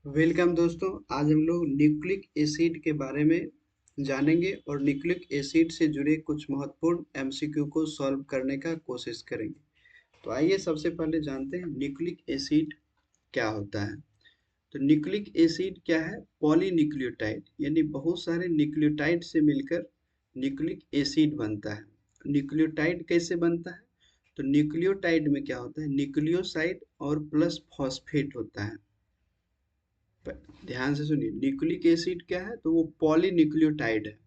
Welcome दोस्तों। आज हम लोग न्यूक्लिक एसिड के बारे में जानेंगे और न्यूक्लिक एसिड से जुड़े कुछ महत्वपूर्ण एमसीक्यू को सॉल्व करने का कोशिश करेंगे। तो आइए सबसे पहले जानते हैं न्यूक्लिक एसिड क्या होता है। तो न्यूक्लिक एसिड क्या है? पॉलीन्यूक्लियोटाइड यानी बहुत सारे न्यूक्लियोटाइड से मिलकर न्यूक्लिक एसिड बनता है। न्यूक्लियोटाइड कैसे बनता है? तो न्यूक्लियोटाइड में क्या होता है, न्यूक्लियोसाइड और प्लस फॉस्फेट होता है। ध्यान से सुनिए, न्यूक्लिक एसिड क्या है? तो वो पॉलीन्यूक्लियोटाइड है।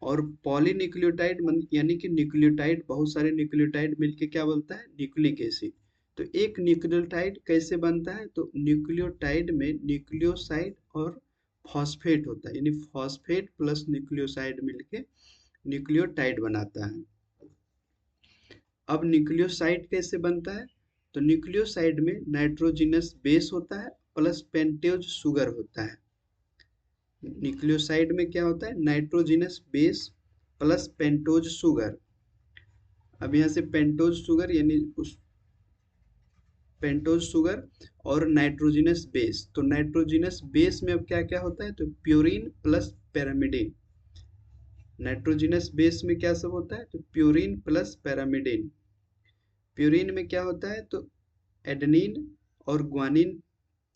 और पॉलीन्यूक्लियोटाइड यानी कि न्यूक्लियोटाइड, बहुत सारे न्यूक्लियोटाइड मिलके क्या बनता है? Nucleic acid. तो एक न्यूक्लियोटाइड कैसे बनता है? तो न्यूक्लियोटाइड में न्यूक्लियोसाइड और फॉस्फेट होता है, यानी फॉस्फेट प्लस न्यूक्लियोसाइड मिलके न्यूक्लियोटाइड बनाता है। अब न्यूक्लियोसाइड कैसे बनता है? तो न्यूक्लियोसाइड में नाइट्रोजनस बेस होता है प्लस पेंटोज शुगर होता है। न्यूक्लियोसाइड में क्या होता है? Nitrogenous base plus pentose sugar. अब यहाँ से पेंटोज शुगर यानी उस पेंटोज शुगर और नाइट्रोजनस बेस, तो नाइट्रोजनस बेस में अब क्या क्या होता है? तो purine plus pyrimidine. Nitrogenous base में क्या सब होता है? तो प्यूरिन प्लस पैरामिडिन। प्यूरिन में क्या होता है? तो एडेनिन और ग्वानिन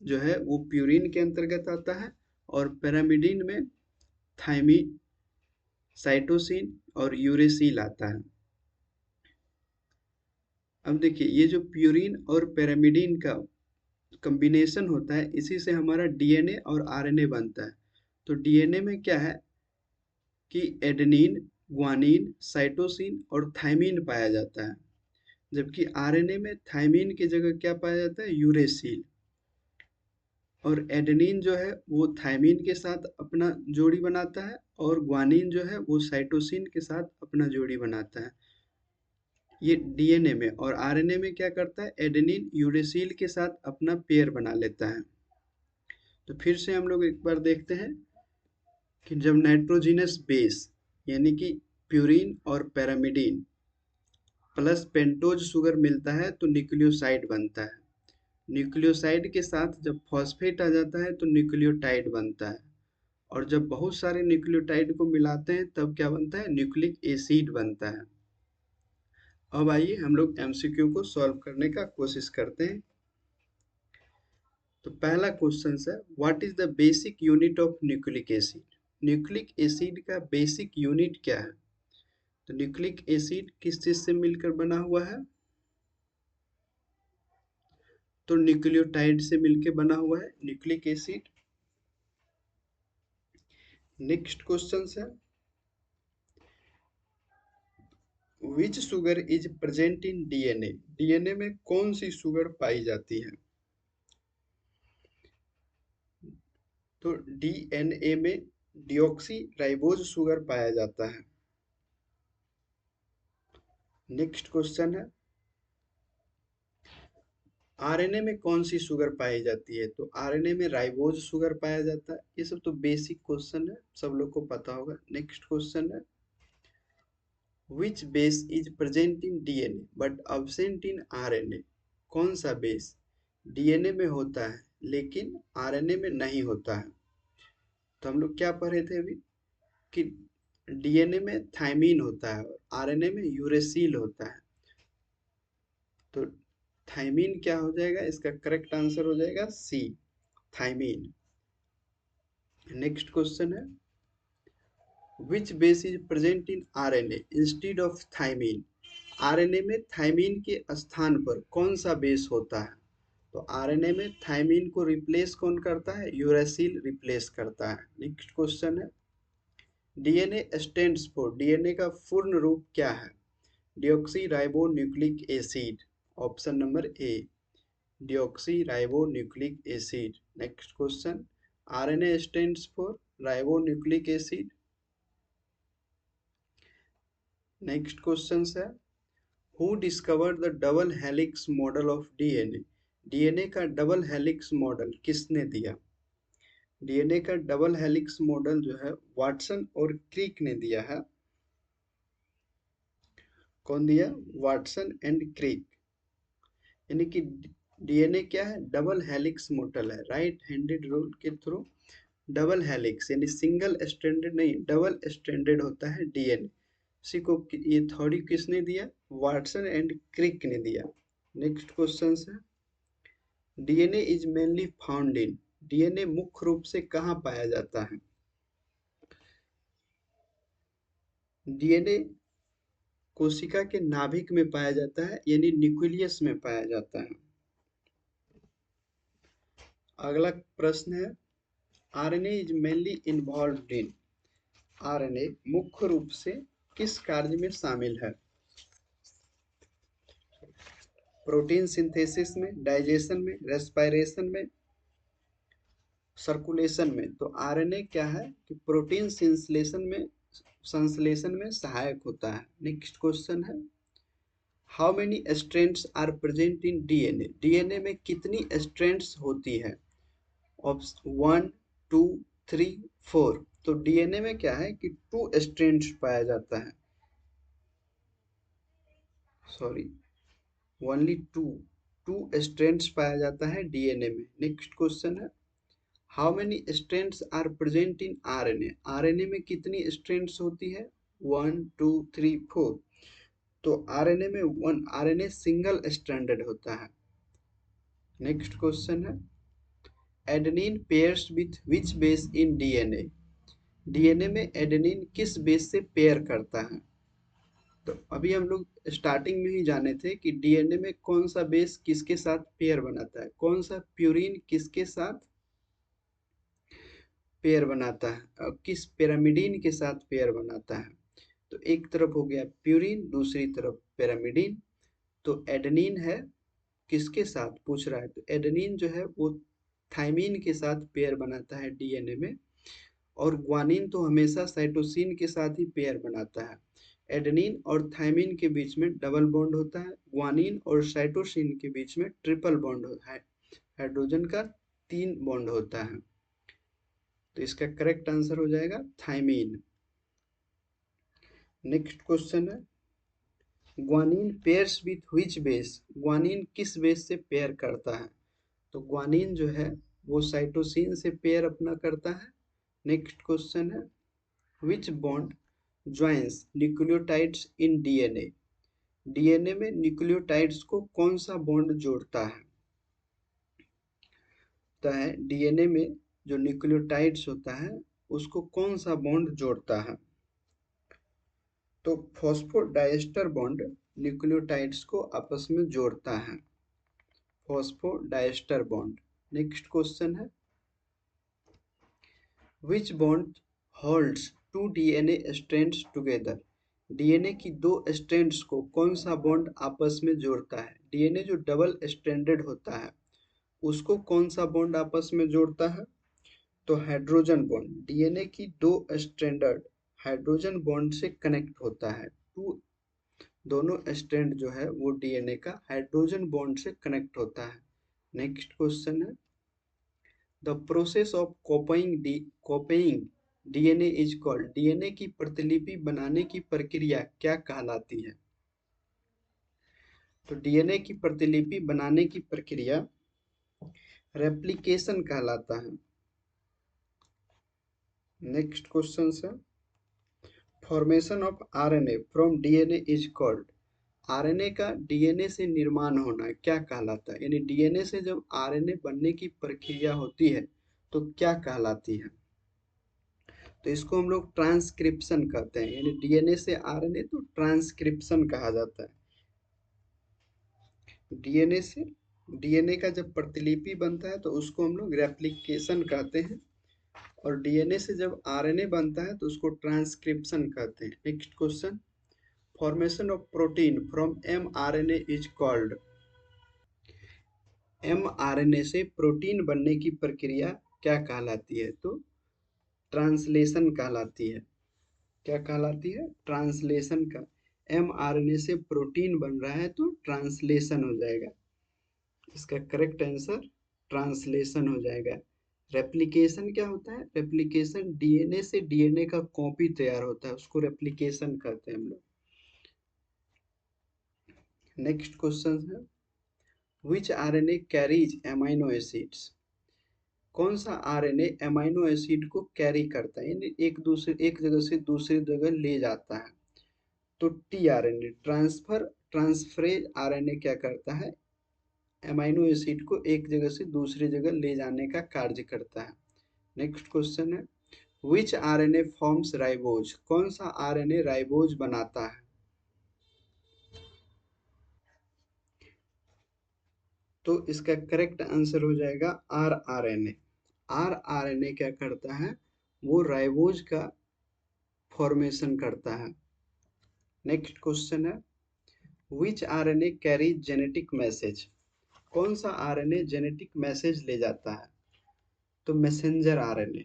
जो है वो प्यूरिन के अंतर्गत आता है। और पैरामिडिन में थायमिन, साइटोसिन और यूरेसिल आता है। अब देखिए, ये जो प्यूरिन और पैरामिडिन का कॉम्बिनेशन होता है, इसी से हमारा डीएनए और आरएनए बनता है। तो डीएनए में क्या है कि एडेनिन, ग्वानिन, साइटोसिन और थायमिन पाया जाता है। जबकि आरएनए में थायमिन की जगह क्या पाया जाता है? यूरेसिल। और एडेनिन जो है वो थायमिन के साथ अपना जोड़ी बनाता है और ग्वानिन जो है वो साइटोसिन के साथ अपना जोड़ी बनाता है। ये डीएनए में। और आरएनए में क्या करता है? एडेनिन यूरेसिल के साथ अपना पेयर बना लेता है। तो फिर से हम लोग एक बार देखते हैं कि जब नाइट्रोजनस बेस यानी कि प्यूरिन और पैरामिडिन प्लस पेंटोज शुगर मिलता है तो न्यूक्लियोसाइड बनता है। न्यूक्लियोसाइड के साथ जब फॉस्फेट आ जाता है तो न्यूक्लियोटाइड बनता है। और जब बहुत सारे न्यूक्लियोटाइड को मिलाते हैं तब क्या बनता है? न्यूक्लिक एसिड बनता है। अब आइए हम लोग एमसीक्यू को सॉल्व करने का कोशिश करते हैं। तो पहला क्वेश्चन है, what is the basic unit of nucleic acid? Nucleic acid का बेसिक यूनिट क्या है? तो न्यूक्लिक एसिड किस चीज से मिलकर बना हुआ है? तो न्यूक्लियोटाइड से मिलकर बना हुआ है न्यूक्लिक एसिड। नेक्स्ट क्वेश्चन है, which sugar is present in DNA? DNA में कौन सी शुगर पाई जाती है? तो डीएनए में डिऑक्सी राइबोज शुगर पाया जाता है। नेक्स्ट क्वेश्चन है, आरएनए में कौन सी शुगर पाई जाती है? तो आरएनए में राइबोज शुगर पाया जाता है। ये सब तो बेसिक क्वेश्चन है, सब लोग को पता होगा। नेक्स्ट क्वेश्चन है, which base is present in DNA but absent in RNA? कौन सा बेस डीएनए में होता है लेकिन आरएनए में नहीं होता है? तो हम लोग क्या पढ़े थे अभी कि डीएनए में थायमीन होता है और आरएनए में यूरेसिल होता है। तो थायमीन क्या हो जाएगा? इसका करेक्ट आंसर हो जाएगा सी, थायमीन। नेक्स्ट क्वेश्चन है, which base is present in RNA instead of thymine? RNA में थायमीन के स्थान पर कौन सा बेस होता है? तो आरएनए में थायमीन को रिप्लेस कौन करता है? यूरेसिल रिप्लेस करता है। नेक्स्ट क्वेश्चन है, डीएनए स्टैंड्स फॉर, डीएनए का पूर्ण रूप क्या है? Deoxy ribo nucleic acid. Option number A, deoxy ribo nucleic acid. Next question, RNA stands for ribo nucleic acid. Next question है, who discovered the double helix model of DNA? DNA का double helix model किसने दिया? DNA का double helix model जो है Watson और क्रिक ने दिया है। कौन दिया? Watson and Crick. यानी कि डीएनए क्या है? डबल हेलिक्स मोटल है, राइट हैंडेड रूल के थ्रू डबल हेलिक्स यानी सिंगल स्ट्रैंडेड नहीं, डबल स्ट्रैंडेड होता है डीएनए। इसी को ये थ्योरी किसने दिया? वाटसन एंड क्रिक ने दिया। नेक्स्ट क्वेश्चन है, DNA is mainly found in, DNA मुख्य रूप से कहाँ पाया जाता है? डीएनए कोशिका के नाभिक में पाया जाता है, यानी न्यूक्लियस में पाया जाता है। अगला प्रश्न है, RNA is mainly involved in, RNA मुख्य रूप से किस कार्य में शामिल है? प्रोटीन सिंथेसिस में, डाइजेशन में, रेस्पिरेशन में, सर्कुलेशन में। तो आरएनए क्या है कि प्रोटीन संश्लेषण में सहायक होता है। नेक्स्ट क्वेश्चन है, how many strands are present in DNA, DNA में कितनी स्ट्रैंड्स होती है? ऑप्शन 1 2 3 4। तो डीएनए में क्या है कि 2 स्ट्रैंड्स पाया जाता है, सॉरी ओनली टू स्ट्रैंड्स पाया जाता है डीएनए में। नेक्स्ट क्वेश्चन है, how many strands are present in RNA, RNA में कितनी स्ट्रैंड्स होती है? 1 2 3 4। तो आरएनए में आरएनए सिंगल स्ट्रैंडेड होता है। नेक्स्ट क्वेश्चन है, adenine pairs with which base in DNA, DNA में एडेनिन किस बेस से पेयर करता है? तो अभी हम लोग स्टार्टिंग में ही जाने थे कि डीएनए में कौन सा बेस किसके साथ पेयर बनाता है, कौन सा प्यूरिन किसके साथ पेयर बनाता है और किस पिरामिडीन के साथ पेयर बनाता है। तो एक तरफ हो गया प्यूरिन, दूसरी तरफ पिरामिडीन। तो एडेनिन है किसके साथ पूछ रहा है, तो एडेनिन जो है वो थाइमीन के साथ पेयर बनाता है डीएनए में, और ग्वानिन तो हमेशा साइटोसिन के साथ ही पेयर बनाता है। एडेनिन और थाइमिन के बीच में डबल बॉन्ड होता है, ग्वानिन और साइटोसिन के बीच में ट्रिपल बॉन्ड होता है, हाइड्रोजन का 3 बॉन्ड होता है। तो इसका करेक्ट आंसर हो जाएगा थाइमीन। नेक्स्ट क्वेश्चन है, guanine pairs with which base, guanine किस बेस से पेयर करता है? तो ग्वानिन जो है वो साइटोसिन से पेयर अपना करता है। नेक्स्ट क्वेश्चन है, which bond joins nucleotides in DNA, DNA में न्यूक्लियोटाइड्स को कौन सा बॉन्ड जोड़ता है? होता है डीएनए में जो न्यूक्लियोटाइड्स होता है उसको कौन सा बॉन्ड जोड़ता है? तो फॉस्फोडाइएस्टर बॉन्ड न्यूक्लियोटाइड्स को आपस में जोड़ता है, फॉस्फोडाइएस्टर बॉन्ड। नेक्स्ट क्वेश्चन है, which bond holds two DNA strands together, DNA की 2 स्ट्रैंड्स को कौन सा बॉन्ड आपस में जोड़ता है? डीएनए जो डबल स्ट्रैंडेड होता है उसको कौन सा बॉन्ड आपस में जोड़ता है? तो हाइड्रोजन बॉन्ड, डीएनए की 2 स्ट्रैंडर्ड हाइड्रोजन बॉन्ड से कनेक्ट होता है। दोनों स्ट्रैंड जो है वो डीएनए का हाइड्रोजन बॉन्ड से कनेक्ट होता है। नेक्स्ट क्वेश्चन है, the process of copying DNA is called, DNA की प्रतिलिपि बनाने की प्रक्रिया क्या कहलाती है? तो डीएनए की प्रतिलिपि बनाने की प्रक्रिया रेप्लिकेशन कहलाता है। नेक्स्ट क्वेश्चन है, formation of RNA from DNA is called, RNA का डीएनए से निर्माण होना क्या कहलाता है? यानी डीएनए से जब आरएनए बनने की प्रक्रिया होती है तो क्या कहलाती है? तो इसको हम लोग ट्रांसक्रिप्शन कहते हैं, यानी डीएनए से आरएनए तो ट्रांसक्रिप्शन कहा जाता है। डीएनए से डीएनए का जब प्रतिलिपि बनता है तो उसको हम लोग रेप्लिकेशन कहते हैं, और डीएनए से जब आरएनए बनता है तो उसको ट्रांसक्रिप्शन कहते हैं। Next question, formation of protein from mRNA is called, mRNA से प्रोटीन बनने की प्रक्रिया क्या कहलाती है? तो ट्रांसलेशन कहलाती है। क्या कहलाती है? ट्रांसलेशन का, एमआरएनए से प्रोटीन बन रहा है तो ट्रांसलेशन हो जाएगा। इसका करेक्ट आंसर ट्रांसलेशन हो जाएगा। रेप्लिकेशन क्या होता है? रेप्लिकेशन डीएनए से डीएनए का कॉपी तैयार होता है, उसको रेप्लिकेशन कहते हैं हम लोग। नेक्स्ट क्वेश्चन है, विच आरएनए कैरीज एमाइनो एसिड्स, कौन सा आरएनए एमाइनो एसिड को कैरी करता है, यानी एक जगह से दूसरी जगह ले जाता है। तो टी आरएनए ट्रांसफरेज आरएनए क्या करता है, एमाइनो एसिड को एक जगह से दूसरी जगह ले जाने का कार्य करता है। नेक्स्ट क्वेश्चन है विच आरएनए फॉर्म्स राइबोज, कौन सा आरएनए राइबोज बनाता है। तो इसका करेक्ट आंसर हो जाएगा आर आरएनए। आर आरएनए क्या करता है, वो राइबोज का फॉर्मेशन करता है। नेक्स्ट क्वेश्चन है विच आरएनए कैरी जेनेटिक मैसेज, कौन सा आरएनए जेनेटिक मैसेज ले जाता है। तो मैसेंजर आरएनए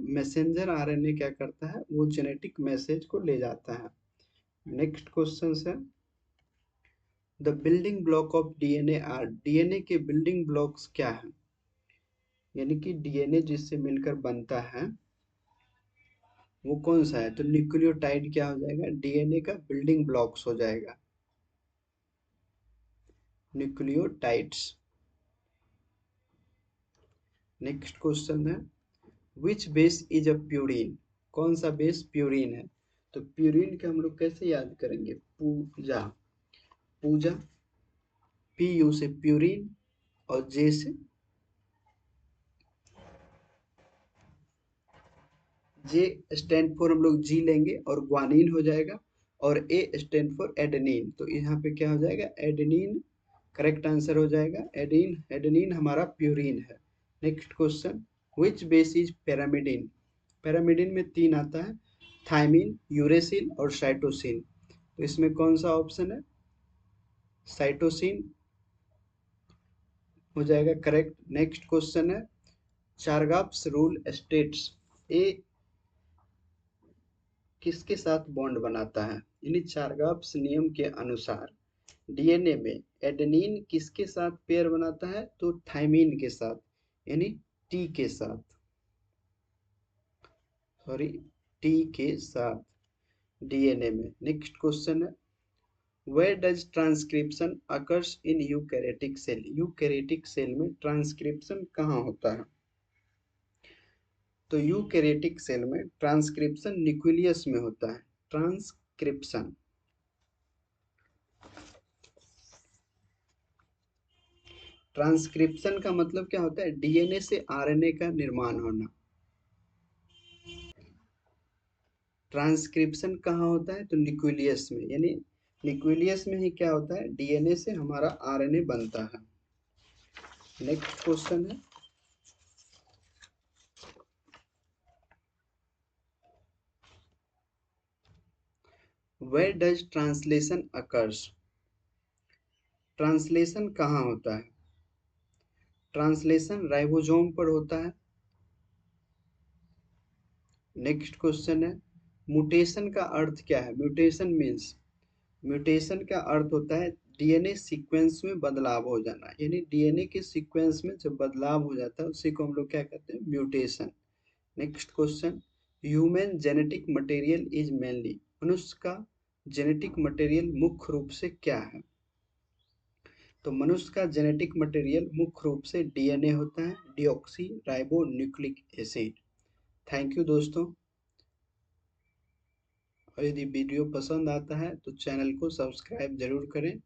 मैसेंजर आरएनए क्या करता है, वो जेनेटिक मैसेज को ले जाता है। नेक्स्ट क्वेश्चन है the building block of DNA are, DNA के बिल्डिंग ब्लॉक्स क्या है, यानी कि डीएनए जिससे मिलकर बनता है वो कौन सा है। तो न्यूक्लियोटाइड क्या हो जाएगा, डीएनए का बिल्डिंग ब्लॉक्स हो जाएगा, न्यूक्लियोटाइड्स। नेक्स्ट क्वेश्चन है which base is a purine, कौन सा बेस प्यूरिन है। तो प्यूरिन के हम लोग कैसे याद करेंगे, पूजा, पूजा, पी यू से प्यूरिन और जे से जे स्टैंड फॉर हम लोग जी लेंगे और ग्वानिन हो जाएगा, और ए स्टैंड फॉर एडेनिन, तो यहाँ पे क्या हो जाएगा एडेनिन, करेक्ट आंसर हो जाएगा एडेनिन, एडेनिन हमारा प्यूरिन है। Next question which base is pyrimidine, pyrimidine में तीन आता है, थायमिन, यूरेसिल और साइटोसिन, तो इसमें कौन सा ऑप्शन है, साइटोसिन हो जाएगा करेक्ट। नेक्स्ट क्वेश्चन है चारगाप्स रूल स्टेट्स, ए किसके साथ बॉन्ड बनाता है, यानी चारगाप्स नियम के अनुसार डीएनए में एडेनिन किसके साथ पेयर बनाता है, तो थाइमिन के साथ, यानी टी के साथ, सॉरी टी के साथ डीएनए में। नेक्स्ट क्वेश्चन है where does transcription occurs in eukaryotic cell, eukaryotic cell में ट्रांसक्रिप्शन कहाँ होता है। तो यूकैरियोटिक सेल में ट्रांसक्रिप्शन न्यूक्लियस में होता है, ट्रांसक्रिप्शन, ट्रांसक्रिप्शन का मतलब क्या होता है, डीएनए से आरएनए का निर्माण होना। ट्रांसक्रिप्शन कहाँ होता है, तो न्यूक्लियस में, यानी न्यूक्लियस में ही क्या होता है, डीएनए से हमारा आरएनए बनता है। नेक्स्ट क्वेश्चन है where does translation occurs, translation कहाँ होता है, ट्रांसलेशन राइबोसोम पर होता है। नेक्स्ट क्वेश्चन है म्यूटेशन का अर्थ क्या है, म्यूटेशन मीन्स, म्यूटेशन का अर्थ होता है डीएनए सीक्वेंस में बदलाव हो जाना, यानी डीएनए के सीक्वेंस में जब बदलाव हो जाता है उसी को हम लोग क्या कहते हैं, mutation. Next question human genetic material is mainly, मनुष्य का जेनेटिक मटेरियल मुख्य रूप से क्या है। तो मनुष्य का जेनेटिक मटेरियल मुख्य रूप से डीएनए होता है, deoxy ribo nucleic acid. Thank you दोस्तों, और यदि वीडियो पसंद आता है तो चैनल को सब्सक्राइब जरूर करें।